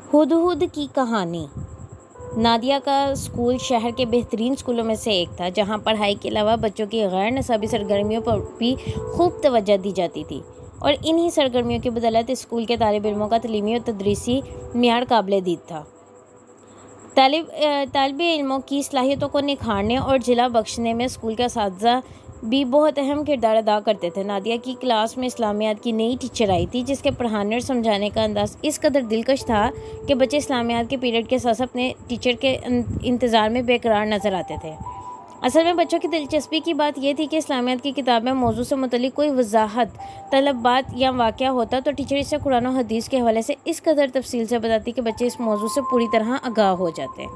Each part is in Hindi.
हुदहुद की कहानी। नादिया का स्कूल शहर के बेहतरीन स्कूलों में से एक था, जहां पढ़ाई के अलावा बच्चों की गैर निसाबी सरगर्मियों पर भी खूब तवज्जो दी जाती थी और इन्हीं सरगर्मियों की बदौलत स्कूल के तालिब इल्मों का तलीमी और तदरीसी मियार काबिल-ए-दीद था। तालिब इल्मों की सलाहियतों को निखारने और जिला बख्शने में स्कूल के असातिज़ा भी बहुत अहम किरदार अदा करते थे। नादिया की क्लास में इस्लामियात की नई टीचर आई थी, जिसके पढ़ाने और समझाने का अंदाज़ इस कदर दिलकश था कि बच्चे इस्लामियात के पीरियड के साथ अपने टीचर के इंतज़ार में बेकरार नज़र आते थे। असल में बच्चों की दिलचस्पी की बात यह थी कि इस्लामियात की किताब में मौजू से मुतल्लिक़ कोई वजाहत तलब बात या वाक़या होता तो टीचर इसे कुरान और हदीस के हवाले से इस कदर तफसील से बताती कि बच्चे इस मौजू से पूरी तरह आगाह हो जाते।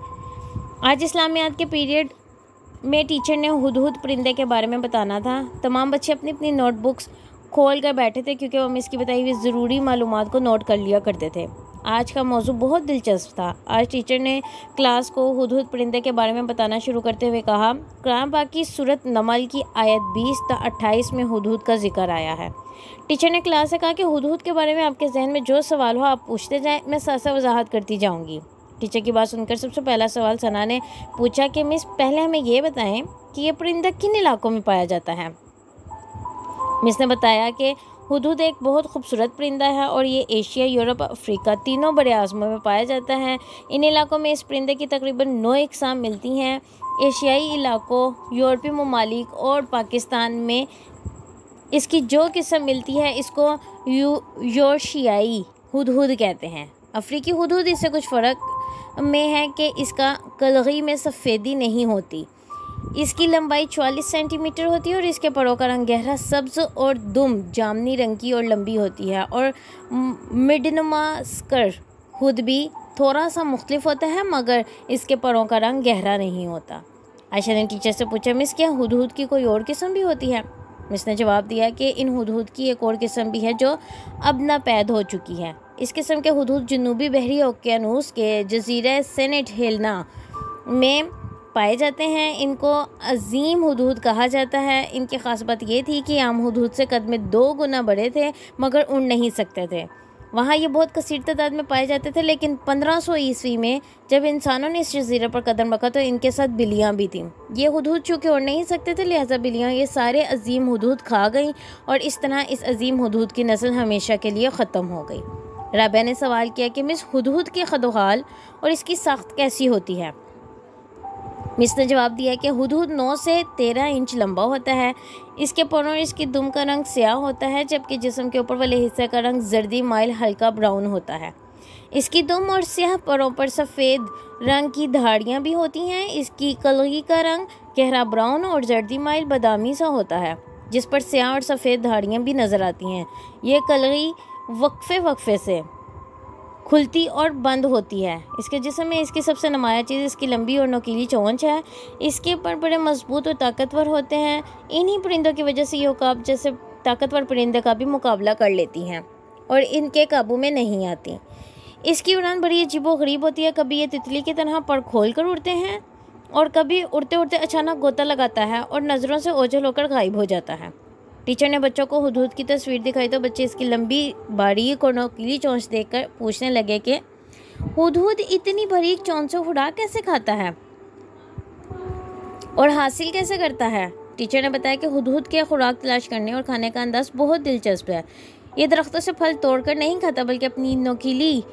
आज इस्लामियात के पीरियड में टीचर ने हुदहुद परिंदे के बारे में बताना था। तमाम बच्चे अपनी अपनी नोटबुक्स खोल कर बैठे थे, क्योंकि वो मिस की बताई हुई ज़रूरी मालूमात को नोट कर लिया करते थे। आज का मौजू बहुत दिलचस्प था। आज टीचर ने क्लास को हुदहुद परिंदे के बारे में बताना शुरू करते हुए कहा, कुरान पाक की सूरत नमल की आयत 20-28 में हुदहुद का जिक्र आया है। टीचर ने क्लास से कहा कि हुदहुद के बारे में आपके जहन में जो सवाल हो आप पूछते जाएं, मैं साथ साथ वजाहत करती जाऊँगी। टीचर की बात सुनकर सबसे पहला सवाल सना ने पूछा कि मिस, पहले हमें ये बताएं कि ये परिंदा किन इलाकों में पाया जाता है। मिस ने बताया कि हुदहुद एक बहुत खूबसूरत परिंदा है और ये एशिया, यूरोप, अफ्रीका तीनों बड़े आज़मों में पाया जाता है। इन इलाकों में इस परिंदे की तकरीबन 9 इकसाम मिलती हैं। एशियाई इलाकों, यूरोपीय ममालिक और पाकिस्तान में इसकी जो किस्म मिलती है इसको योर्शियाई हुदहुद कहते हैं। अफ्रीकी हुदहुद इससे कुछ फ़र्क में है कि इसका कलगी में सफ़ेदी नहीं होती। इसकी लंबाई 44 सेंटीमीटर होती है और इसके परों का रंग गहरा सब्ज़ और दुम जामनी रंग की और लंबी होती है। और मिडनमा स्कर हुद भी थोड़ा सा मुख्तलिफ होता है, मगर इसके परों का रंग गहरा नहीं होता। आयशा ने टीचर से पूछा, मिस क्या हुदहुद की कोई और किस्म भी होती है? मिस ने जवाब दिया कि इन हुदहुद की एक और किस्म भी है जो अब नापैद हो चुकी है। इस किस्म के हुदहुद जनूबी बहरी ओकियानूस के जजीरा सेनेट हेलना में पाए जाते हैं। इनको अजीम हुदहुद कहा जाता है। इनकी खास बात ये थी कि आम हुदहुद से कद में 2 गुना बड़े थे, मगर उड़ नहीं सकते थे। वहाँ ये बहुत कसीर तादाद में पाए जाते थे, लेकिन 1500 ईस्वी में जब इंसानों ने इस जजीरे पर कदम रखा तो इनके साथ बिल्लियाँ भी थीं। ये हुदहुद चूँकि उड़ नहीं सकते थे, लिहाजा बिल्लियाँ ये सारे अजीम हुदहुद खा गईं और इस तरह इस अजीम हुदहुद की नस्ल हमेशा के लिए ख़त्म हो गई। राबिया ने सवाल किया कि मिस, हुदहुद की खदोहाल और इसकी साख्त कैसी होती है? मिस ने जवाब दिया कि हुदहुद 9 से 13 इंच लंबा होता है। इसके परों और इसकी दुम का रंग स्याह होता है, जबकि जिस्म के ऊपर वाले हिस्से का रंग जर्दी माइल हल्का ब्राउन होता है। इसकी दुम और स्याह परों पर सफ़ेद रंग की धाड़ियाँ भी होती हैं। इसकी कलगी का रंग गहरा ब्राउन और जर्दी माइल बादामी सा होता है, जिस पर स्याह और सफ़ेद धाड़ियाँ भी नज़र आती हैं। ये कलगी वक्फे से खुलती और बंद होती है। इसके जिस्म में इसकी सबसे नुमाया चीज़ इसकी लंबी और नुकीली चोंच है। इसके पर बड़े मजबूत और ताकतवर होते हैं। इन्हीं परिंदों की वजह से ये उकाब जैसे ताकतवर परिंदे का भी मुकाबला कर लेती हैं और इनके काबू में नहीं आती। इसकी उड़ान बड़ी अजीबोगरीब होती है। कभी ये तितली की तरह पर खोल कर उड़ते हैं और कभी उड़ते उड़ते अचानक गोता लगाता है और नज़रों से ओझल होकर गायब हो जाता है। टीचर ने बच्चों को हुदहुद की तस्वीर दिखाई तो बच्चे इसकी लंबी बारीक और नोकीली चोंच देखकर पूछने लगे कि हुदहुद इतनी बारीक चोंच से उड़ा कैसे खाता है और हासिल कैसे करता है? टीचर ने बताया कि हुदहुद के खुराक तलाश करने और खाने का अंदाज बहुत दिलचस्प है। ये दरख्तों से फल तोड़कर नहीं खाता, बल्कि अपनी नोकीली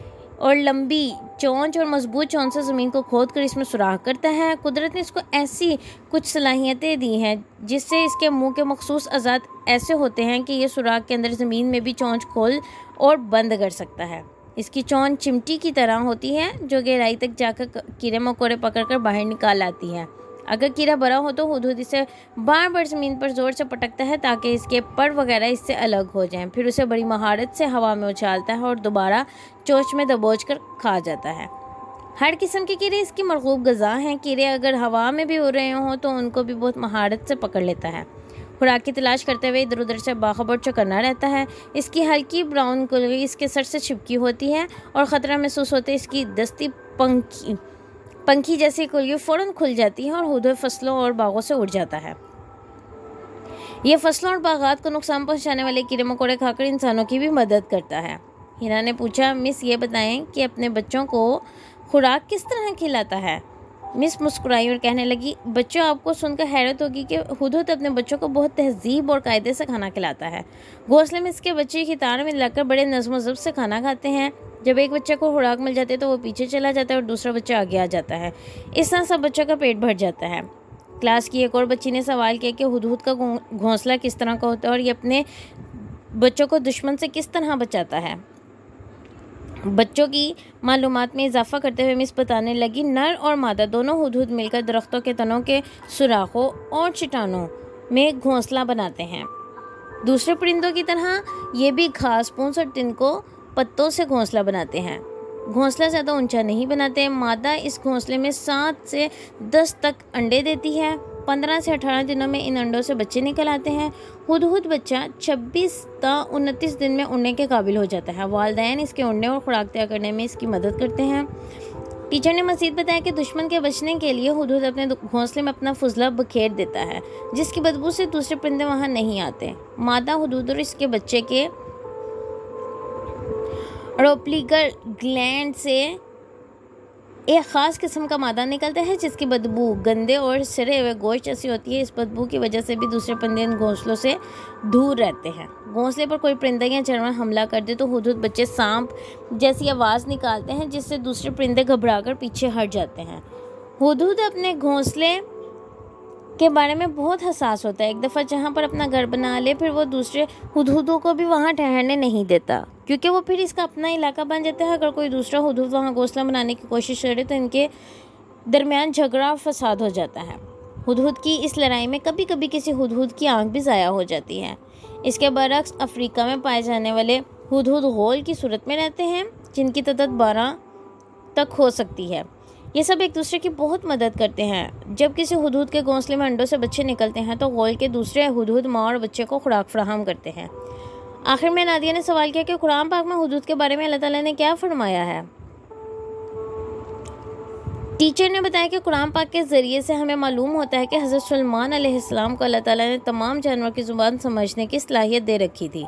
और लंबी चोंच और मजबूत चोंच से ज़मीन को खोद कर इसमें सुराख करता है। कुदरत ने इसको ऐसी कुछ सलाहियतें दी हैं जिससे इसके मुंह के मखसूस अज़ात ऐसे होते हैं कि ये सुराख के अंदर ज़मीन में भी चोंच खोल और बंद कर सकता है। इसकी चोंच चिमटी की तरह होती है, जो गहराई तक जाकर कीड़े मकोड़े पकड़कर बाहर निकाल आती है। अगर कीड़ा बड़ा हो तो हुदहुद इसे बार बार ज़मीन पर ज़ोर से पटकता है ताकि इसके पर वगैरह इससे अलग हो जाएं। फिर उसे बड़ी महारत से हवा में उछालता है और दोबारा चोंच में दबोच कर खा जाता है। हर किस्म के कीड़े इसकी मरगूब गज़ा हैं। कीड़े अगर हवा में भी उड़ रहे हों तो उनको भी बहुत महारत से पकड़ लेता है। खुराक की तलाश करते हुए इधर उधर से बाखबर चौकन्ना रहता है। इसकी हल्की ब्राउन कलगी इसके सर से छिपकी होती है और ख़तरा महसूस होते इसकी दस्ती पंखी जैसी कुल्ली फ़ौरन खुल जाती है और हुदहुद फसलों और बागों से उड़ जाता है। ये फसलों और बागात को नुकसान पहुंचाने वाले कीड़े मकोड़े खाकर इंसानों की भी मदद करता है। हिना ने पूछा, मिस ये बताएं कि अपने बच्चों को खुराक किस तरह खिलाता है। मिस मुस्कुराई और कहने लगी, बच्चों आपको सुनकर हैरत होगी कि हुदहुद अपने बच्चों को बहुत तहजीब और कायदे से खाना खिलाता है। घोंसले में इसके बच्चे खितार में लाकर बड़े नज़्म ज़ब्त से खाना खाते हैं। जब एक बच्चे को खुराक मिल जाती है तो वो पीछे चला जाता है और दूसरा बच्चा आगे आ जाता है। इस तरह सब बच्चों का पेट भर जाता है। क्लास की एक और बच्ची ने सवाल किया कि हुदहुद का घोंसला किस तरह का होता है और ये अपने बच्चों को दुश्मन से किस तरह बचाता है। बच्चों की मालूमात में इजाफा करते हुए मिस बताने लगी, नर और मादा दोनों हुदहुद मिलकर दरख्तों के तनों के सुराखों और चट्टानों में घोंसला बनाते हैं। दूसरे परिंदों की तरह ये भी घास फूस और तिनकों पत्तों से घोंसला बनाते हैं। घोंसला ज़्यादा ऊंचा नहीं बनाते। मादा इस घोंसले में 7 से 10 तक अंडे देती है। 15 से 18 दिनों में इन अंडों से बच्चे निकल आते हैं। हुदहुद बच्चा 26 ता 29 दिन में उड़ने के काबिल हो जाता है। वालिदैन इसके उड़ने और खुराक तैयार करने में इसकी मदद करते हैं। टीचर ने मज़ीद बताया कि दुश्मन के बचने के लिए हुदहुद अपने घोंसले में अपना फुजला बखेर देता है, जिसकी बदबू से दूसरे परिंदे वहाँ नहीं आते। मादा हुदहुद और इसके बच्चे के रोपलीगर ग्लैंड से एक ख़ास किस्म का मादा निकलता है जिसकी बदबू गंदे और सड़े हुए गोश्त जैसी होती है। इस बदबू की वजह से भी दूसरे परिंदे इन घोंसलों से दूर रहते हैं। घोंसले पर कोई परिंदा या जानवर हमला कर दे तो हुदहुद बच्चे सांप जैसी आवाज़ निकालते हैं, जिससे दूसरे परिंदे घबराकर पीछे हट जाते हैं। हुदहुद अपने घोंसले के बारे में बहुत हसास होता है। एक दफ़ा जहाँ पर अपना घर बना ले फिर वो दूसरे हुदहुदों को भी वहाँ ठहरने नहीं देता, क्योंकि वो फिर इसका अपना इलाका बन जाता है। अगर कोई दूसरा हुदहुद वहाँ घोंसला बनाने की कोशिश करे तो इनके दरमियान झगड़ा और फसाद हो जाता है। हुदहुद की इस लड़ाई में कभी कभी किसी हुदहुद की आंख भी ज़ाया हो जाती है। इसके बरक्स अफ्रीका में पाए जाने वाले हुदहुद गोल की सूरत में रहते हैं, जिनकी तादाद 12 तक हो सकती है। ये सब एक दूसरे की बहुत मदद करते हैं। जब किसी हुदहुद के घोंसले में अंडों से बच्चे निकलते हैं तो गोल के दूसरे हुदहुद माँ और बच्चे को खुराक फराहम करते हैं। आखिर में नादिया ने सवाल किया कि कुरान पाक में हुदहुद के बारे में अल्लाह ताला ने क्या फरमाया है। टीचर ने बताया कि कुरान पाक के ज़रिए से हमें मालूम होता है कि हज़रत सुलेमान अलैहिस्सलाम को अल्लाह ताला ने तमाम जानवर की ज़ुबान समझने की सलाहियत दे रखी थी।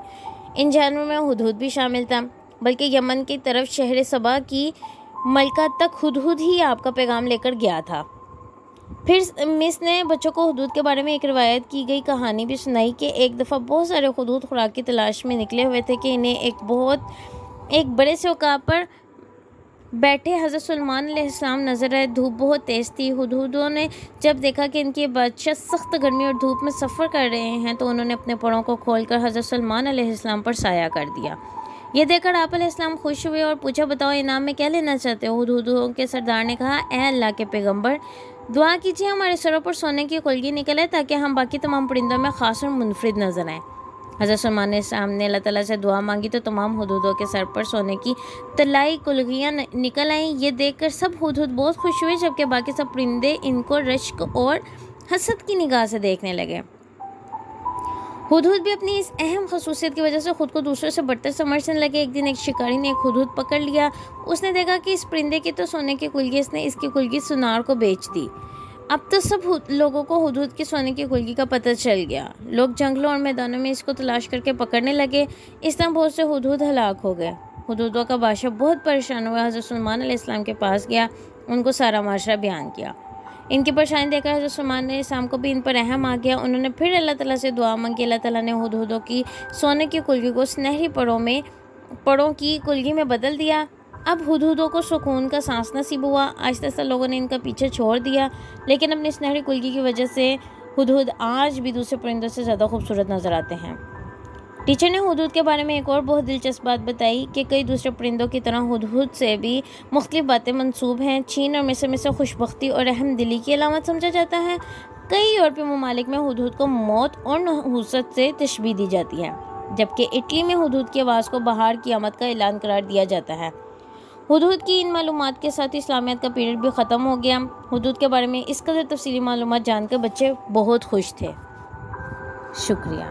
इन जानवरों में हुदहुद भी शामिल था, बल्कि यमन की तरफ शहर सबा की मलका तक हुदहुद ही आपका पैगाम लेकर गया था। फिर मिस ने बच्चों को हुदहुद के बारे में एक रिवायत की गई कहानी भी सुनाई कि एक दफ़ा बहुत सारे हुदहुद खुराक की तलाश में निकले हुए थे कि इन्हें एक बड़े से उकाब पर बैठे हज़रत सुलेमान अलैहिस्सलाम नज़र आए। धूप बहुत तेज़ थी। हुदहुदों ने जब देखा कि इनके बादशाह सख्त गर्मी और धूप में सफ़र कर रहे हैं तो उन्होंने अपने परों को खोलकर हज़रत सुलेमान अलैहिस्सलाम पर साया कर दिया। ये देखकर आप अलैहिस्सलाम खुश हुए और पूछा, बताओ इनाम में क्या लेना चाहते हो। हुदहुदों के सरदार ने कहा, ए अल्लाह के पैगंबर, दुआ कीजिए हमारे सरों पर सोने की कुल्गी निकले ताकि हम बाकी तमाम परिंदों में ख़ास और मुनफरिद नजर आएँ। हज़रत सुलेमान ने सामने अल्लाह ताला से दुआ मांगी तो तमाम हुदहुदों के सर पर सोने की तलाई कुल्गियाँ निकल आईं। ये देखकर सब हुदहुद बहुत खुश हुए, जबकि बाकी सब परिंदे इनको रश्क और हसद की निगाह से देखने लगे। हुदहुद भी अपनी इस अहम खसूसियत की वजह से खुद को दूसरों से बढ़तर समझने लगे। एक दिन एक शिकारी ने एक हुदहुद पकड़ लिया। उसने देखा कि इस परिंदे की तो सोने की कुल्गी, इसने इसकी कुल्गी सुनार को बेच दी। अब तो सब लोगों को हुदहुद की सोने की कुल्गी का पता चल गया। लोग जंगलों और मैदानों में इसको तलाश करके पकड़ने लगे। इस तरह बहुत से हुदहुद हलाक हो गए। हुदहुदों का बादशाह बहुत परेशान हुआ, हज़रत सुलेमान अलैहिस्सलाम के पास गया, उनको सारा माशरा बयान किया। इनकी परेशानी देखकर हज़रत सुलेमान अलैहिस्सलाम को भी इन पर रहम आ गया। उन्होंने फिर अल्लाह ताला से दुआ मांगी। अल्लाह ताला ने हुदहुदों की सोने की कुल्गी को सुनहरी परों की कुल्गी में बदल दिया। अब हुदहुदों को सुकून का सांस नसीब हुआ। आहिस्ता आहिस्ता लोगों ने इनका पीछे छोड़ दिया, लेकिन अपनी सुनहरी कुल्गी की वजह से हुदहुद आज भी दूसरे परिंदों से ज़्यादा खूबसूरत नज़र आते हैं। टीचर ने हुदहुद के बारे में एक और बहुत दिलचस्प बात बताई कि कई दूसरे परिंदों की तरह हुदहुद से भी मुख्तलिफ बातें मंसूब हैं। चीन और मिस्र में से खुशबख्ती और रहमदिली की अलामत समझा जाता है। कई यूरोपीय ममालिक में हुदहुद को मौत और नहूसत से तशबीह दी जाती है, जबकि इटली में हुदहुद की आवाज़ को बहार की आमद का ऐलान करार दिया जाता है। हुदहुद की इन मालूमात के साथ इस्लामियत का पीरियड भी ख़त्म हो गया। हुदहुद के बारे में इस कदर तफसीली मालूमात जानकर बच्चे बहुत खुश थे। शुक्रिया।